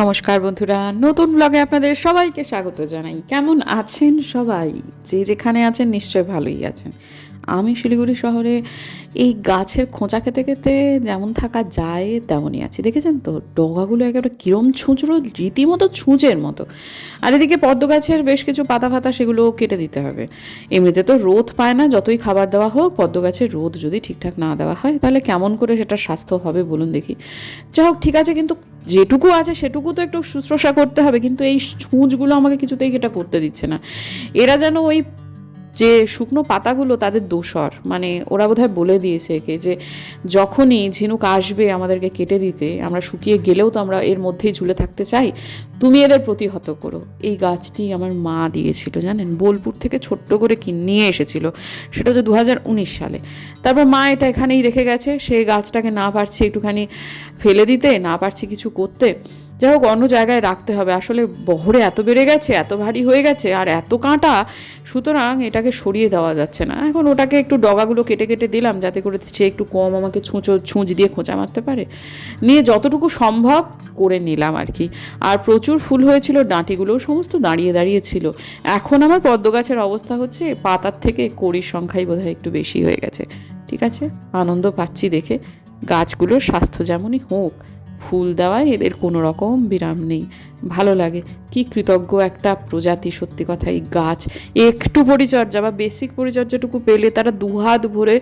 নমস্কার বন্ধুরা, নতুন ব্লগে আপনাদের সবাইকে স্বাগত জানাই। কেমন আছেন সবাই? যে যেখানে আছেন নিশ্চয় ভালোই আছেন। আমি শিলিগুড়ি শহরে এই গাছের খোঁচা খেতে খেতে যেমন থাকা যায় তেমনই আছি। দেখেছেন তো ডগাগুলো একেবারে কিরম ছুঁচড়ো, রীতিমতো ছুঁচের মতো। আর এদিকে পদ্ম গাছের বেশ কিছু পাতা ফাতা সেগুলো কেটে দিতে হবে। এমনিতে তো রোদ পায় না, যতই খাবার দেওয়া হোক পদ্ম গাছের রোদ যদি ঠিকঠাক না দেওয়া হয় তাহলে কেমন করে সেটা স্বাস্থ্য হবে বলুন দেখি। যাই হোক, ঠিক আছে, কিন্তু যেটুকু আছে সেটুকু তো একটু শুশ্রূষা করতে হবে। কিন্তু এই ছুঁচগুলো আমাকে কিছুতেই এটা করতে দিচ্ছে না। এরা যেন ওই যে শুকনো পাতাগুলো তাদের দোসর, মানে ওরা বোধহয় বলে দিয়েছে একে যে যখনই ঝিনুক আসবে আমাদেরকে কেটে দিতে, আমরা শুকিয়ে গেলেও তো আমরা এর মধ্যেই ঝুলে থাকতে চাই, তুমি এদের প্রতিহত করো। এই গাছটি আমার মা দিয়েছিল জানেন, বোলপুর থেকে ছোট্ট করে নিয়ে এসেছিল, সেটা হচ্ছে 2019 সালে। তারপর মা এটা এখানেই রেখে গেছে। সেই গাছটাকে না পারছি একটুখানি ফেলে দিতে, না পারছি কিছু করতে। যাই হোক, অন্য জায়গায় রাখতে হবে। আসলে বহরে এত বেড়ে গেছে, এত ভারী হয়ে গেছে, আর এত কাঁটা, সুতরাং এটাকে সরিয়ে দেওয়া যাচ্ছে না। এখন ওটাকে একটু ডগাগুলো কেটে কেটে দিলাম যাতে করে সে একটু কম আমাকে ছুঁচ দিয়ে খোঁচা মারতে পারে। নিয়ে যতটুকু সম্ভব করে নিলাম আর কি। আর প্রচুর ফুল হয়েছিল, ডাঁটিগুলোও সমস্ত দাঁড়িয়ে দাঁড়িয়ে ছিল। এখন আমার পদ্ম গাছের অবস্থা হচ্ছে পাতার থেকে কড়ির সংখ্যাই বোধহয় একটু বেশি হয়ে গেছে। ঠিক আছে, আনন্দ পাচ্ছি দেখে। গাছগুলোর স্বাস্থ্য যেমনই হোক, ফুল দেওয়ায় এদের কোনো রকম বিরাম নেই। ভালো লাগে। কি কৃতজ্ঞ একটা প্রজাতি, সত্যি কথা। এই গাছ একটু পরিচর্যা বা বেসিক পরিচর্যাটুকু পেলে তারা দুহাত ভরে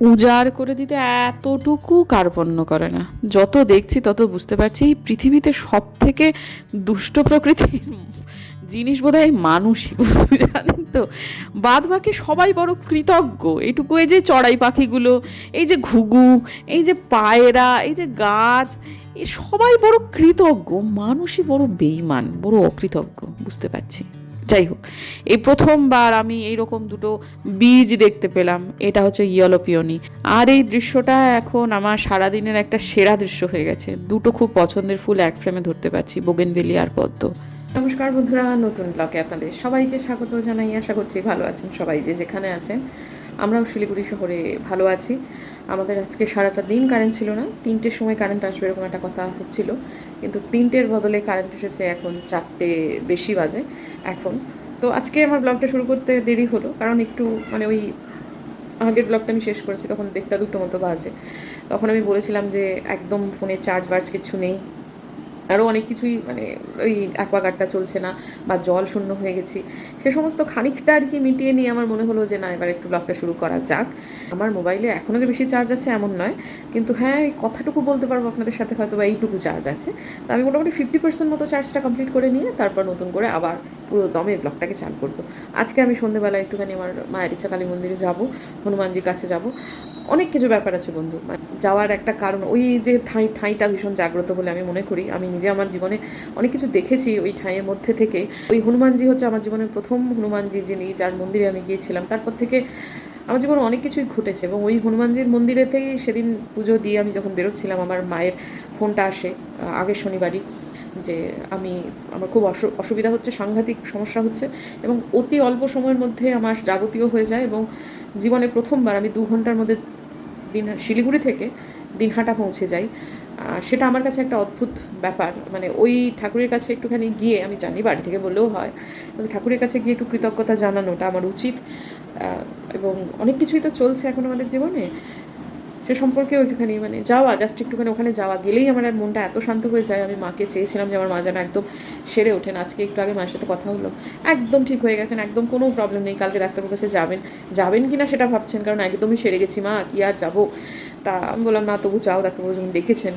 উজাড় করে দিতে এতটুকু কার্পণ্য করে না। যত দেখছি তত বুঝতে পারছি এই পৃথিবীতে সব থেকে দুষ্ট প্রকৃতির জিনিস বোধহয় মানুষই, বস্তু, জানেন তো। বাদ বাকি সবাই বড় কৃতজ্ঞ। এইটুকু, এই যে চড়াই পাখিগুলো, এই যে ঘুঘু, এই যে পায়রা, এই যে গাছ, এই সবাই বড় কৃতজ্ঞ। মানুষই বড় বেইমান, বড় অকৃতজ্ঞ, বুঝতে পারছি। যাই হোক, এই প্রথমবার আমি এইরকম দুটো বীজ দেখতে পেলাম। এটা হচ্ছে ইয়েলো পিওনি। আর এই দৃশ্যটা এখন আমার সারাদিনের একটা সেরা দৃশ্য হয়ে গেছে। দুটো খুব পছন্দের ফুল এক ফ্রেমে ধরতে পারছি, বোগেনভেলিয়া আর পদ্ম। নমস্কার বন্ধুরা, নতুন ব্লগে আপনাদের সবাইকে স্বাগত জানাই। আশা করছি ভালো আছেন সবাই, যে যেখানে আছেন। আমরাও শিলিগুড়ি শহরে ভালো আছি। আমাদের আজকে সারাটা দিন কারেন্ট ছিল না। 3টের সময় কারেন্ট আসবে এরকম একটা কথা হচ্ছিল, কিন্তু 3টের বদলে কারেন্ট এসেছে এখন 4টে বেশি বাজে এখন। তো আজকে আমার ব্লগটা শুরু করতে দেরি হলো, কারণ একটু মানে ওই আগের ব্লগটা আমি শেষ করেছি তখন 1:30 মতো বাজে। তখন আমি বলেছিলাম যে একদম ফোনে চার্জ বার্জ কিছু নেই, আরও অনেক কিছুই, মানে ওই অ্যাকোয়াগার্ডটা চলছে না বা জল শূন্য হয়ে গেছি। সে সমস্ত খানিকটা আর কি মিটিয়ে নিয়ে আমার মনে হলো যে না, এবার একটু ব্লগটা শুরু করা যাক। আমার মোবাইলে এখনও যে বেশি চার্জ আছে এমন নয়, কিন্তু হ্যাঁ এই কথাটুকু বলতে পারবো আপনাদের সাথে, হয়তো বা এইটুকু চার্জ আছে। তো আমি মোটামুটি 50% মতো চার্জটা কমপ্লিট করে নিয়ে তারপর নতুন করে আবার পুরো দমে ব্লগটাকে চালু করবো। আজকে আমি সন্ধ্যেবেলা একটুখানি আমার মায়ের ইচ্ছা কালী মন্দিরে যাবো, হনুমানজির কাছে যাব। অনেক কিছু ব্যাপার আছে বন্ধু, যাওয়ার একটা কারণ ওই যে ঠাঁইটা ভীষণ জাগ্রত বলে আমি মনে করি। আমি নিজে আমার জীবনে অনেক কিছু দেখেছি ওই ঠাঁইয়ের মধ্যে থেকে। ওই হনুমানজি হচ্ছে আমার জীবনের প্রথম হনুমানজি, যিনি যার মন্দিরে আমি গিয়েছিলাম। তারপর থেকে আমার জীবনে অনেক কিছুই ঘটেছে, এবং ওই হনুমানজির মন্দিরেতেই সেদিন পুজো দিয়ে আমি যখন বেরোচ্ছিলাম, আমার মায়ের ফোনটা আসে আগের শনিবারই, যে আমার খুব অসুবিধা হচ্ছে, সাংঘাতিক সমস্যা হচ্ছে, এবং অতি অল্প সময়ের মধ্যে আমার যাবতীয় হয়ে যায়। এবং জীবনে প্রথমবার আমি 2 ঘন্টার মধ্যে শিলিগুড়ি থেকে দিনহাটা পৌঁছে যাই। সেটা আমার কাছে একটা অদ্ভুত ব্যাপার। মানে ওই ঠাকুরের কাছে একটুখানি গিয়ে, আমি জানি বাড়ি থেকে বললেও হয়, কিন্তু ঠাকুরের কাছে গিয়ে একটু কৃতজ্ঞতা জানানোটা আমার উচিত। এবং অনেক কিছুই তো চলছে এখন আমাদের জীবনে, সে সম্পর্কেও একটুখানি মানে যাওয়া, জাস্ট একটুখানি ওখানে যাওয়া গেলেই আমার আর মনটা এত শান্ত হয়ে যায়। আমি মাকে চেয়েছিলাম যে আমার মা যেন একদম সেরে ওঠেন। আজকে একটু আগে মায়ের সাথে কথা হলো, একদম ঠিক হয়ে গেছেন, একদম কোনো প্রবলেম নেই। কালকে ডাক্তারবাবুর কাছে যাবেন কি না সেটা ভাবছেন, কারণ একদমই সেরে গেছি মা, কি আর যাবো। তা আমি বললাম না, তবু যাও, ডাক্তারবাবু যখন ডেকেছেন,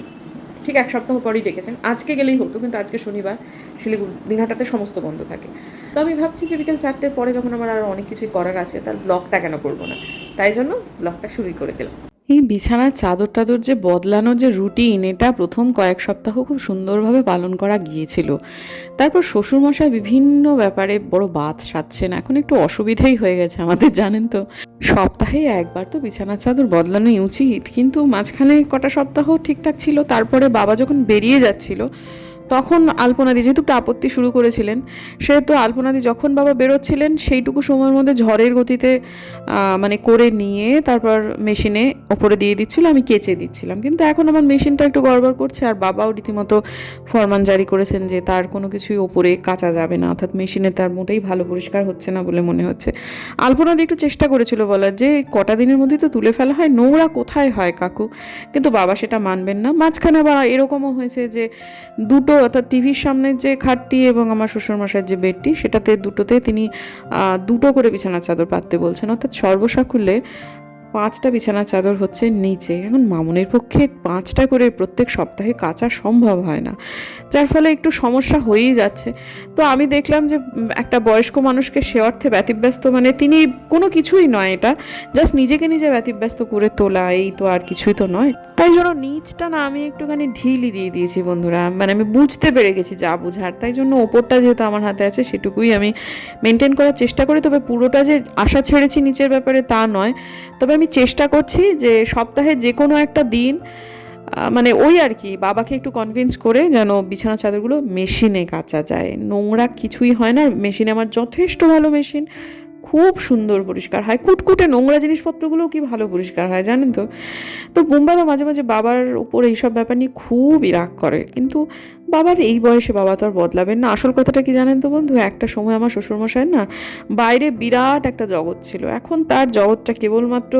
ঠিক 1 সপ্তাহ পরেই ডেকেছেন। আজকে গেলেই হতো, কিন্তু আজকে শনিবার, শিলিগুড়ি দিনহাটাতে সমস্ত বন্ধ থাকে। তো আমি ভাবছি যে বিকেল 4টের পরে যখন আমার আর অনেক কিছুই করার আছে, তার ব্লগটা কেন করবো না, তাই জন্য ব্লগটা শুরুই করে দিলাম। এই বিছানার চাদর টাদর যে বদলানোর যে রুটিন, এটা প্রথম কয়েক সপ্তাহ খুব সুন্দরভাবে পালন করা গিয়েছিল। তারপর শ্বশুরমশাই বিভিন্ন ব্যাপারে বড় বাত সাধছেন, এখন একটু অসুবিধাই হয়ে গেছে আমাদের, জানেন তো। সপ্তাহে একবার তো বিছানার চাদর বদলানোই উচিত, কিন্তু মাঝখানে কটা সপ্তাহ ঠিকঠাক ছিল। তারপরে বাবা যখন বেরিয়ে যাচ্ছিল তখন আলপনাদি যেহেতু একটা আপত্তি শুরু করেছিলেন, সেহেতু আলপনাদি যখন বাবা বেরোচ্ছিলেন সেইটুকু সময়ের মধ্যে ঝড়ের গতিতে মানে করে নিয়ে তারপর মেশিনে ওপরে দিয়ে দিচ্ছিল, আমি কেচে দিচ্ছিলাম। কিন্তু এখন আমার মেশিনটা একটু গড়বড় করছে, আর বাবাও রীতিমতো ফরমান জারি করেছেন যে তার কোনো কিছুই ওপরে কাচা যাবে না, অর্থাৎ মেশিনে তার মোটেই ভালো পরিষ্কার হচ্ছে না বলে মনে হচ্ছে। আলপনাদি একটু চেষ্টা করেছিল বলার যে কটা দিনের মধ্যেই তো তুলে ফেলা হয়, নোংরা কোথায় হয় কাকু, কিন্তু বাবা সেটা মানবেন না। মাঝখানে আবার এরকমও হয়েছে যে দুটো, অর্থাৎ টিভির সামনের যে খাটটি এবং আমার শ্বশুরমশাইয়ের যে বেডটি, সেটাতে দুটোতে তিনি দুটো করে বিছানার চাদর পাততে বলছেন, অর্থাৎ সর্বসাকুল্যে 5টা বিছানার চাদর হচ্ছে নিচে। এখন মামুনের পক্ষে 5টা করে প্রত্যেক সপ্তাহে কাচা সম্ভব হয় না, যার ফলে একটু সমস্যা হয়েই যাচ্ছে। তো আমি দেখলাম যে একটা বয়স্ক মানুষকে সে অর্থে ব্যতিব্যস্ত, মানে তিনি কোনো কিছুই নয়, এটা জাস্ট নিজেকে নিজে ব্যতিব্যস্ত করে তোলা, এই তো, আর কিছুই তো নয়। তাই জন্য নিচটা না আমি একটুখানি ঢিলই দিয়ে দিয়েছি বন্ধুরা, মানে আমি বুঝতে পেরে গেছি যা বুঝার, তাই জন্য ওপরটা যেহেতু আমার হাতে আছে সেটুকুই আমি মেনটেন করার চেষ্টা করি। তবে পুরোটা যে আশা ছেড়েছি নিচের ব্যাপারে তা নয়, তবে আমি চেষ্টা করছি যে সপ্তাহে যে কোনো একটা দিন মানে ওই আর কি বাবাকে একটু কনভিন্স করে যেন বিছানা চাদরগুলো মেশিনে কাচা যায়। নোংরা কিছুই হয় না মেশিনে, আমার যথেষ্ট ভালো মেশিন, খুব সুন্দর পরিষ্কার হয়, কুটকুটে নোংরা জিনিসপত্রগুলোও কি ভালো পরিষ্কার হয় জানেন তো। তো বুম্বা তো মাঝে মাঝে বাবার উপর এইসব ব্যাপার নিয়ে খুবই রাগ করে, কিন্তু বাবার এই বয়সে বাবা তো আর বদলাবেন না। আসল কথাটা কি জানেন তো বন্ধু, একটা সময় আমার শ্বশুরমশাই না বাইরে বিরাট একটা জগৎ ছিল, এখন তার জগৎটা কেবলমাত্র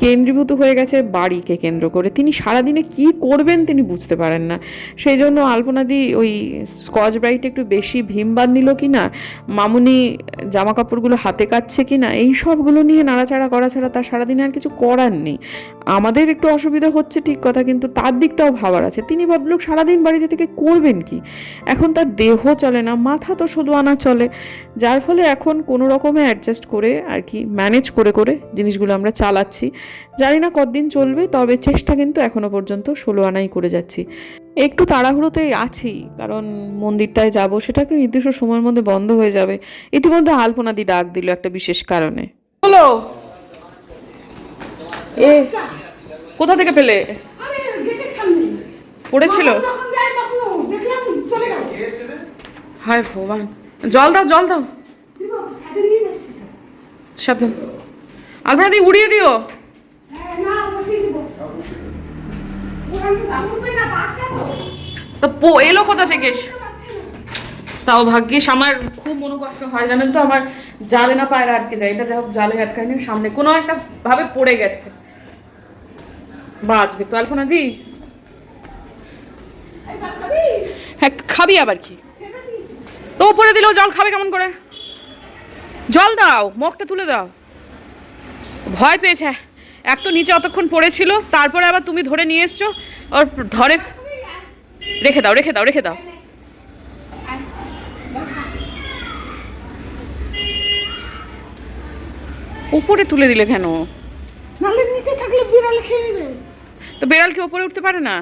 কেন্দ্রীভূত হয়ে গেছে বাড়িকে কেন্দ্র করে। তিনি সারাদিনে কি করবেন তিনি বুঝতে পারেন না। সেই জন্য আলপনাদি ওই স্কচ ব্রাইট একটু বেশি ভীম বাঁধ নিল কি না, মামুনি জামা কাপড়গুলো হাতে কাচ্ছে কি না, এই সবগুলো নিয়ে নাড়াচাড়া করা ছাড়া তার সারাদিনে আর কিছু করার নেই। আমাদের একটু অসুবিধা হচ্ছে ঠিক কথা, কিন্তু তার দিকটাও ভাবার আছে। তিনি ভাবলেন সারাদিন বাড়িতে থেকে করবেন কি, এখন তার দেহ চলে না, মাথা তো শুধু আনা চলে, যার ফলে এখন কোনো রকমে অ্যাডজাস্ট করে আর কি ম্যানেজ করে করে জিনিসগুলো আমরা চালাচ্ছি। জানি না কতদিন চলবে, তবে চেষ্টা কিন্তু এখনো পর্যন্ত 16 আনাই করে যাচ্ছি। একটু তাড়াহুড়োতেই আছি, কারণ মন্দিরটায় যাব, সেটা একটা নির্দিষ্ট সময়ের মধ্যে বন্ধ হয়ে যাবে। ইতিমধ্যে আলপনাদি ডাক দিল একটা বিশেষ কারণে। হলো এ কোথা থেকে পেলে? পড়েছিল? হায় ভগবান, জল দাও জল দাও, সাবধান। আলপনাদি উড়িয়ে দিও। তো এলো কোথা থেকে? তাও ভাগ্যিস, আমার খুব মনোকষ্ট হয় জানেন তো, আমার জালে না পায়রা আটকে যায়, এটা যা হোক জালে আটকায়নি, সামনে কোনো একটা ভাবে পড়ে গেছে, বাঁচবে তো। আলপনাদি হ্যাঁ খাবি আবার কি, তো উপরে দিলেও জল খাবে কেমন করে? জল দাও, মগটা তুলে দাও। ভয় পেয়েছে, এক তো নিচে অতক্ষণ পড়েছিল, তারপরে আবার তুমি ধরে নিয়ে এসছো, ওর ধরে রেখে দাও রেখে দাও রেখে দাও। উপরে তুলে দিলে কেন? নালে নিচে থাকলে বিড়াল খেয়ে নেবে। তো বিড়াল কি উপরে উঠতে পারে না?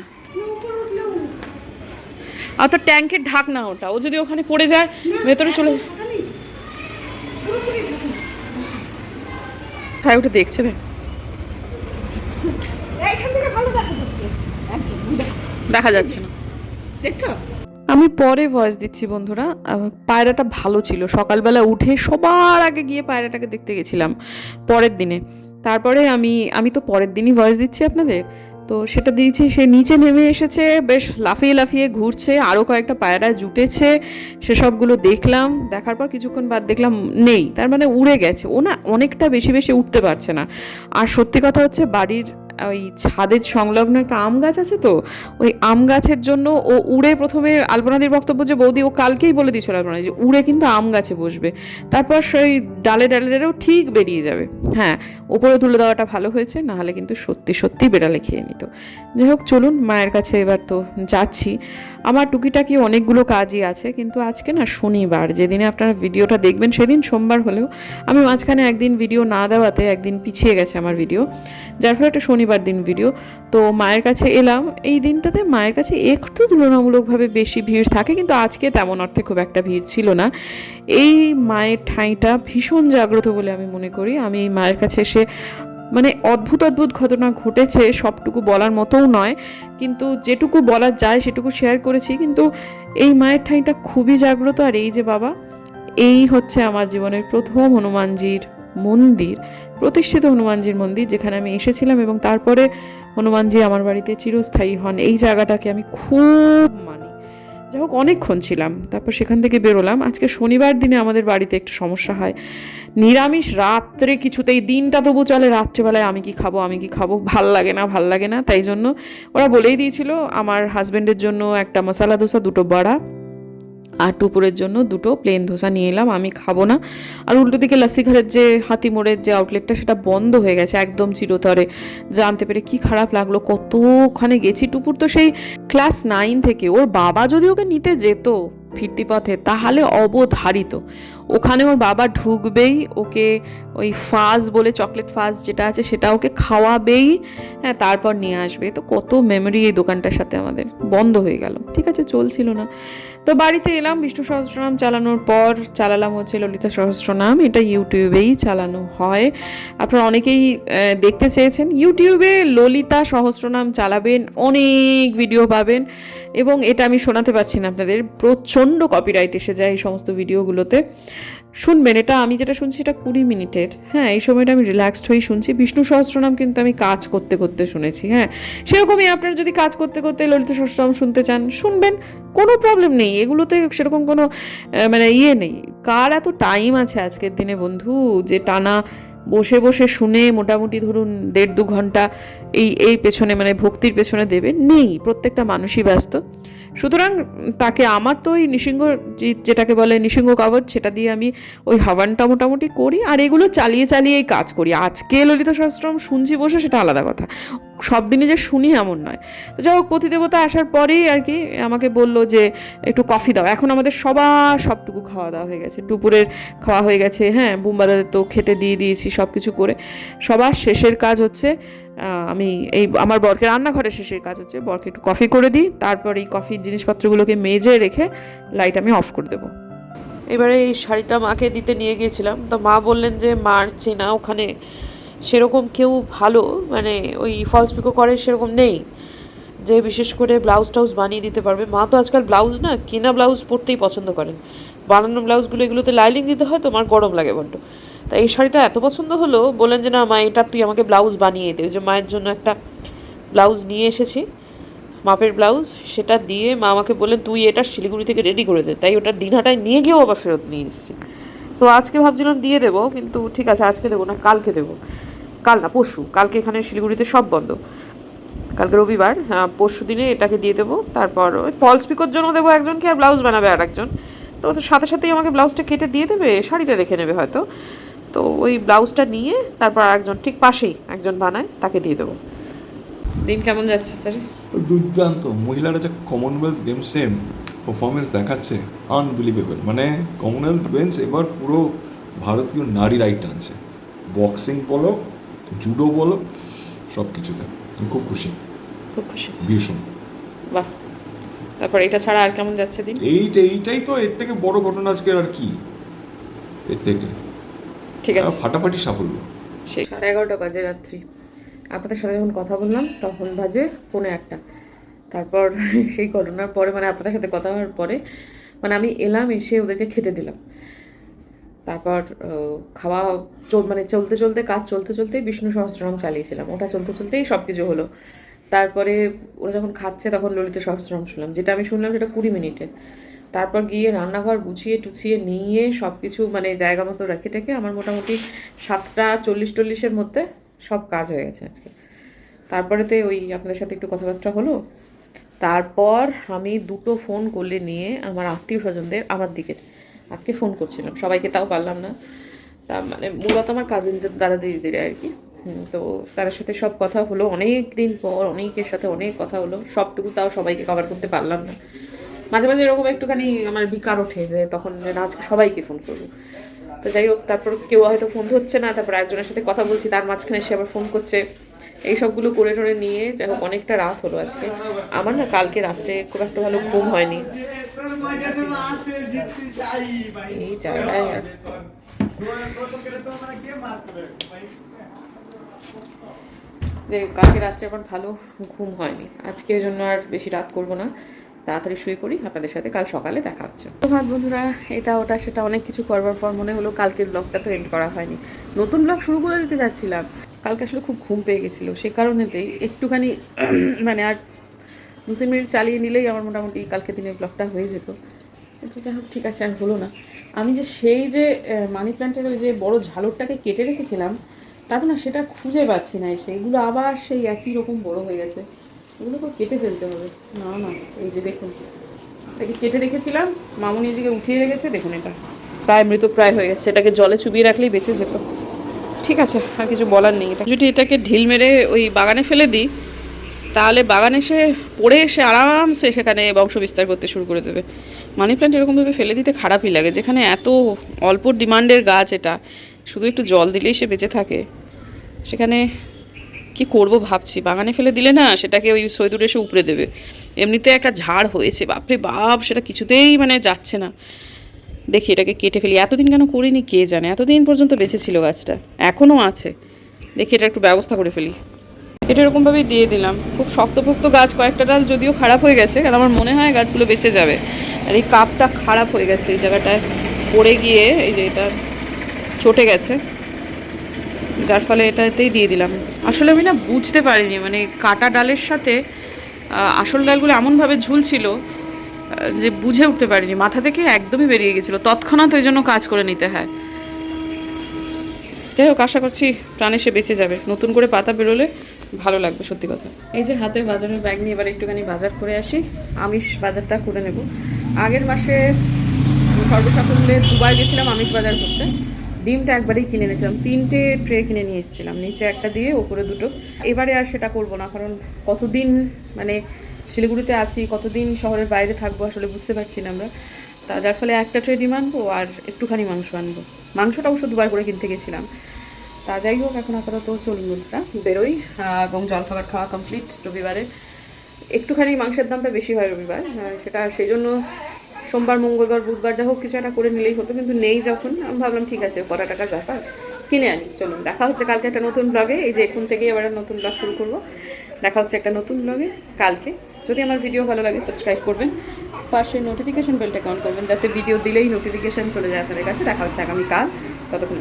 আর তো ট্যাঙ্কের ঢাক না ওটা, ও যদি ওখানে পড়ে যায় ভেতরে চলে তাই ওটা দেখছে রে, দেখা যাচ্ছে না, দেখছো? আমি পরে ভয়েস দিচ্ছি বন্ধুরা। পায়রাটা ভালো ছিল, সকালবেলা উঠে সবার আগে গিয়ে পায়রাটাকে দেখতে গেছিলাম পরের দিনে। তারপরে আমি তো পরের দিনই ভয়েস দিচ্ছি আপনাদের, তো সেটা দিয়েছি। সে নিচে নেমে এসেছে, বেশ লাফিয়ে লাফিয়ে ঘুরছে, আরও কয়েকটা পায়রা জুটেছে, সেসবগুলো দেখলাম। দেখার পর কিছুক্ষণ বাদ দেখলাম নেই, তার মানে উড়ে গেছে। ও না অনেকটা বেশি বেশি উঠতে পারছে না। আর সত্যি কথা হচ্ছে বাড়ির ওই ছাদের সংলগ্ন একটা আম গাছ আছে, তো ওই আম গাছের জন্য ও উড়ে, প্রথমে আলপনাদির বক্তব্য যে বৌদি ও কালকেই বলে দিয়েছিল আলপনাদি যে উড়ে কিন্তু আম গাছে বসবে, তারপর সেই ডালে ডালে ডালেও ঠিক বেরিয়ে যাবে। হ্যাঁ, ওপরে তুলে দেওয়াটা ভালো হয়েছে, নাহলে কিন্তু সত্যি সত্যি বেড়ালে খেয়ে নিত। যাই হোক চলুন মায়ের কাছে এবার তো যাচ্ছি। আমার টুকিটাকি অনেকগুলো কাজই আছে, কিন্তু আজকে না শনিবার, যেদিনে আপনারা ভিডিওটা দেখবেন সেদিন সোমবার হলেও আমি মাঝখানে একদিন ভিডিও না দেওয়াতে একদিন পিছিয়ে গেছে আমার ভিডিও, যার ফলে একটা শনিবার দিন ভিডিও। তো মায়ের কাছে এলাম, এই দিনটাতে মায়ের কাছে একটু তুলনামূলকভাবে বেশি ভিড় থাকে, কিন্তু আজকে তেমন অর্থে খুব একটা ভিড় ছিল না। এই মায়ের ঠাঁইটা ভীষণ জাগ্রত বলে আমি মনে করি। আমি এই মায়ের কাছে এসে মানে অদ্ভুত অদ্ভুত ঘটনা ঘটেছে, সবটুকু বলার মতোও নয়, কিন্তু যেটুকু বলা যায় সেটুকু শেয়ার করেছি। কিন্তু এই মায়ের ঠাঁইটা খুবই জাগ্রত। আর এই যে বাবা, এই হচ্ছে আমার জীবনের প্রথম হনুমানজির মন্দির, প্রতিষ্ঠিত হনুমানজির মন্দির, যেখানে আমি এসেছিলাম এবং তারপরে হনুমানজি আমার বাড়িতে চিরস্থায়ী হন। এই জায়গাটাকে আমি খুব মানি। যাই হোক, অনেকক্ষণ ছিলাম, তারপর সেখান থেকে বেরোলাম। আজকে শনিবার দিনে আমাদের বাড়িতে একটু সমস্যা হয়, নিরামিষ রাত্রে কিছুতেই, দিনটা তবু চলে, রাত্রেবেলায় আমি কি খাবো, ভাল লাগে না। তাই জন্য ওরা বলেই দিয়েছিল আমার হাজব্যান্ডের জন্য একটা মশলা ধোসা, 2টো বড়া, আর টুপুরের জন্য 2টো প্লেন ধোসা নিয়ে এলাম। আমি খাবো না। আর উল্টো দিকে লস্যিঘাটের যে হাতিমোড়ের যে আউটলেটটা, সেটা বন্ধ হয়ে গেছে একদম চিরতরে। জানতে পেরে কি খারাপ লাগলো, কতখানে গেছি। টুপুর তো সেই ক্লাস 9 থেকে, ওর বাবা যদি ওকে নিতে যেত ফিরতি পথে, তাহলে অবধারিত ওখানে ওর বাবা ঢুকবেই, ওকে ওই ফাজ বলে চকলেট ফাজ যেটা আছে সেটা ওকে খাওয়াবেই, হ্যাঁ, তারপর নিয়ে আসবে। তো কত মেমোরি এই দোকানটার সাথে আমাদের। বন্ধ হয়ে গেল, ঠিক আছে, চলছিল না। তো বাড়িতে এলাম, বিষ্ণু সহস্রনাম চালানোর পর চালালাম হচ্ছে ললিতা সহস্রনাম। এটা ইউটিউবেই চালানো হয়। আপনারা অনেকেই দেখতে চেয়েছেন, ইউটিউবে ললিতা সহস্রনাম চালাবেন, অনেক ভিডিও পাবেন। এবং এটা আমি শোনাতে পারছি না আপনাদের, প্রচণ্ড কপিরাইট এসে যায় এই সমস্ত ভিডিওগুলোতে। শুনবেন, এটা আমি যেটা শুনছি এটা 20 মিনিটের। হ্যাঁ, এই সময়টা আমি রিল্যাক্সড হয়েই শুনছি। বিষ্ণু সহস্রনাম কিন্তু আমি কাজ করতে করতে শুনেছি। হ্যাঁ, সেরকমই আপনারা যদি কাজ করতে করতে ললিত সহস্রনাম শুনতে চান, শুনবেন, কোনো প্রবলেম নেই। এগুলোতে সেরকম কোনো মানে নেই। কার এত টাইম আছে আজকের দিনে বন্ধু, যে টানা বসে বসে শুনে মোটামুটি ধরুন 1.5-2 ঘন্টা এই পেছনে, মানে ভক্তির পেছনে দেবে? নেই, প্রত্যেকটা মানুষই ব্যস্ত। সুতরাং তাকে আমার তো ওই নৃসিংহ, যেটাকে বলে নৃসিংহ কবচ, সেটা দিয়ে আমি ওই হবনটা মোটামুটি করি, আর এগুলো চালিয়ে চালিয়েই কাজ করি। আজকে ললিত সহস্রনাম শুনছি বসে, সেটা আলাদা কথা, সব দিনই যে শুনি এমন নয়। তো যাই হোক, পতিদেবতা আসার পরেই আর কি আমাকে বললো যে একটু কফি দাও। এখন আমাদের সবটুকু খাওয়া দাওয়া হয়ে গেছে, দুপুরের খাওয়া হয়ে গেছে, হ্যাঁ, বুম্বাদাদের তো খেতে দিয়ে দিয়েছি, সব কিছু করে। সবার শেষের কাজ হচ্ছে আমি আমার বরকে রান্নাঘরে শেষের কাজ হচ্ছে বরকে একটু কফি করে দিই, তারপর এই কফির জিনিসপত্রগুলোকে মেজে রেখে লাইট আমি অফ করে দেবো। এবারে এই শাড়িটা মাকে দিতে নিয়ে গিয়েছিলাম, তো মা বললেন যে মার চেনা ওখানে সেরকম কেউ ভালো, মানে ওই ফলস পিকো করে সেরকম নেই, যে বিশেষ করে ব্লাউজ টাউজ বানিয়ে দিতে পারবে। মা তো আজকাল ব্লাউজ না, কেনা ব্লাউজ পরতেই পছন্দ করেন। বানানো ব্লাউজগুলো, এগুলোতে লাইলিং দিতে হয়, তো আমার গরম লাগে বড্ড। তা এই শাড়িটা এত পছন্দ হলো, বলেন যে না মা, এটা তুই আমাকে ব্লাউজ বানিয়ে দে। যে মায়ের জন্য একটা ব্লাউজ নিয়ে এসেছি, মাপের ব্লাউজ, সেটা দিয়ে মা আমাকে বললেন তুই এটা শিলিগুড়ি থেকে রেডি করে দে। তাই ওটা দিনহাটায় নিয়ে গিয়েও আবার ফেরত নিয়ে এসেছি। তো আজকে ভাবছিলাম দিয়ে দেবো, কিন্তু ঠিক আছে, আজকে দেবো না, কালকে দেবো। কাল না, পরশু। কালকে এখানে শিলিগুড়িতে সব বন্ধ, কালকে রবিবার। হ্যাঁ, পরশু দিনে এটাকে দিয়ে দেবো। তারপর ওই ফলস পিকোর জন্য দেবো একজনকে, আর ব্লাউজ বানাবে আর একজন। তো ওদের সাথে সাথেই আমাকে ব্লাউজটা কেটে দিয়ে দেবে, শাড়িটা রেখে নেবে হয়তো। তো ওই ব্লাউজটা নিয়ে তারপর একজন ঠিক পাশেই একজন বানায়, তাকে দিয়ে দেবো। দিন কেমন যাচ্ছে স্যার? দুর্দান্ত। মহিলারা যে কমনওয়েলথ গেমসে পারফরমেন্স দেখাচ্ছে, আনবিলিভেবল। মানে কমনওয়েলথ গেমস এবার পুরো ভারতীয় নারী রাইট টানছে, বক্সিং বলো, জুডো বলো, সব কিছুতে। আমি খুব খুশি, ভীষণ। বাহ। তারপর এটা ছাড়া আর কেমন যাচ্ছে দিন? এইটাই তো এর থেকে বড় ঘটনা আজকে আর কি, এর থেকে ঠিক আছে, ফাটাফাটি সাফল্য। সেই 11:30 বাজে রাত্রি। আপনাদের সাথে যখন কথা বললাম তখন বাজে 1:45। তারপর সেই ঘটনার পরে, মানে আপনাদের সাথে কথা হওয়ার পরে, মানে আমি এলাম, এসে ওদেরকে খেতে দিলাম। তারপর খাওয়া মানে চলতে চলতে, কাজ চলতে চলতেই বিষ্ণু সহস্রনাম চালিয়েছিলাম, ওটা চলতে চলতেই সব কিছু হলো। তারপরে ওরা যখন খাচ্ছে তখন ললিত সহস্রনাম শুনলাম, যেটা আমি শুনলাম সেটা 20 মিনিটে। তারপর গিয়ে রান্নাঘর গুছিয়ে টুছিয়ে নিয়ে সব কিছু মানে জায়গা মতো রেখে টেকে আমার মোটামুটি 7:40-40-এর মধ্যে সব কাজ হয়ে গেছে আজকে। তারপরেতে ওই আপনাদের সাথে একটু কথাবার্তা হলো। তারপর আমি 2টো ফোন করলে নিয়ে আমার আত্মীয় স্বজনদের আমার দিকে আজকে ফোন করছিলাম, সবাইকে তাও পারলাম না। তা মানে মূলত আমার কাজিনদের, দাদা দিদিদের আর কি। তো তাদের সাথে সব কথা হলো, অনেক দিন পর অনেকের সাথে অনেক কথা হলো, সবটুকু তাও সবাইকে কভার করতে পারলাম না। মাঝে মাঝে এরকম একটুখানি আমার বিকার ওঠে যে তখন যেন আজকে সবাইকে ফোন করবো। তো যাই হোক, তারপর কেউ হয়তো ফোন ধরছে না, তারপর একজনের সাথে কথা বলছি, তার মাঝখানে সে আবার ফোন করছে। এই সবগুলো করে টরে নিয়ে যাই হোক অনেকটা রাত হলো আজকে। আমার না কালকে রাত্রে খুব একটা ভালো ঘুম হয়নি। এই জায়গায় যে কালকে রাত্রে আমার ভালো ঘুম হয়নি, আজকে ওই জন্য আর বেশি রাত করব না, তাড়াতাড়ি শুয়ে পড়ি। আপনাদের সাথে কাল সকালে দেখা হচ্ছে। তো ভাত বন্ধুরা, এটা ওটা সেটা অনেক কিছু করবার পর মনে হলো কালকের ব্লগটা তো এন্ড করা হয়নি, নতুন ব্লগ শুরু করে দিতে যাচ্ছিলাম। কালকে আসলে খুব ঘুম পেয়ে গেছিলো, সে কারণেতেই একটুখানি মানে আর 2-3 মিনিট চালিয়ে নিলেই আমার মোটামুটি কালকে দিনের ব্লগটা হয়ে যেত। কিন্তু যাই হোক, ঠিক আছে, আর হলো না। আমি যে সেই যে মানি প্ল্যান্টের ওই যে বড় ঝালরটাকে কেটে রেখেছিলাম, তারপর না সেটা খুঁজে পাচ্ছি না, সেইগুলো আবার সেই একই রকম বড় হয়ে গেছে। এগুলো তো কেটে ফেলতে হবে। না না, এই যে দেখুন, এটাকে কেটে রেখেছিলাম, মামুনি এদিকে উঠিয়ে রেখেছে, দেখুন এটা প্রায় মৃতপ্রায় হয়ে গেছে, এটাকে জলে চুবিয়ে রাখলেই বেঁচে যেত। ঠিক আছে, আর কিছু বলার নেই। এটা যদি এটাকে ঢিল মেরে ওই বাগানে ফেলে দিই, তাহলে বাগানে এসে পড়ে এসে আরামসে সেখানে বংশ বিস্তার করতে শুরু করে দেবে। মানি প্ল্যান্ট এরকমভাবে ফেলে দিতে খারাপই লাগে, যেখানে এত অল্প ডিমান্ডের গাছ, এটা শুধু একটু জল দিলেই সে বেঁচে থাকে, সেখানে কি করব ভাবছি। বাগানে ফেলে দিলে না সেটাকে ওই সৈদুর এসে উপড়ে দেবে। এমনিতে একটা ঝাড় হয়েছে, বাপরে বাপ, সেটা কিছুতেই মানে যাচ্ছে না। দেখি এটাকে কেটে ফেলি, এতদিন কেন করিনি কে জানে, এতদিন পর্যন্ত বেঁচে ছিল গাছটা, এখনও আছে। দেখি এটা একটু ব্যবস্থা করে ফেলি। এটা এরকমভাবেই দিয়ে দিলাম। খুব শক্তপোক্ত গাছ, কয়েকটা ডাল যদিও খারাপ হয়ে গেছে, কারণ আমার মনে হয় গাছগুলো বেঁচে যাবে। আর এই কাপটা খারাপ হয়ে গেছে, এই জায়গাটায় পড়ে গিয়ে এই যে এটা চটে গেছে, যার ফলে এটাতেই দিয়ে দিলাম। আসলে আমি না বুঝতে পারিনি, মানে কাটা ডালের সাথে আসল ডালগুলো এমনভাবে ঝুলছিল যে বুঝে উঠতে পারিনি, মাথা থেকে একদমই বেরিয়ে গেছিলো, তৎক্ষণাৎ ওই জন্য কাজ করে নিতে হয়। যাই হোক, আশা করছি প্রাণে সে বেঁচে যাবে, নতুন করে পাতা বেরোলে ভালো লাগবে সত্যি কথা। এই যে হাতে বাজারের ব্যাগ নিয়ে এবার একটুখানি বাজার করে আসি, আমিষ বাজারটা করে নেব। আগের মাসে সর্বসাকুল্যে দুবার গেছিলাম আমিষ বাজার করতে, ডিমটা একবারেই কিনে এনেছিলাম, 3টে ট্রে কিনে নিয়ে এসেছিলাম, নিচে একটা দিয়ে ওপরে 2টো। এবারে আর সেটা করব না, কারণ কতদিন মানে শিলিগুড়িতে আছি, কতদিন শহরের বাইরে থাকবো আসলে বুঝতে পারছি না আমরা। তা যার ফলে একটা ট্রে ডিম আনবো আর একটুখানি মাংস আনবো। মাংসটা অবশ্য 2বার করে কিনতে গেছিলাম। তা যাই হোক, এখন আপাতত চলুন বন্ধুরা বেরোই, এবং জলখাবার খাওয়া কমপ্লিট। রবিবারে একটুখানি মাংসের দামটা বেশি হয় রবিবার, সেটা সেই জন্য সোমবার মঙ্গলবার বুধবার যা হোক কিছু একটা করে নিলেই হতো, কিন্তু নেই যখন আমি ভাবলাম ঠিক আছে কটা টাকার ব্যাপার, কিনে আনি। চলুন, দেখা হচ্ছে কালকে একটা নতুন ব্লগে। এই যে এখন থেকেই এবার নতুন ব্লগ শুরু করবো। দেখা হচ্ছে একটা নতুন ব্লগে কালকে। যদি আমার ভিডিও ভালো লাগে সাবস্ক্রাইব করবেন, পাশে নোটিফিকেশন বেলটাকে অন করবেন, যাতে ভিডিও দিলেই নোটিফিকেশান চলে যায় আপনাদের কাছে। দেখা হচ্ছে আগামীকাল, ততক্ষণ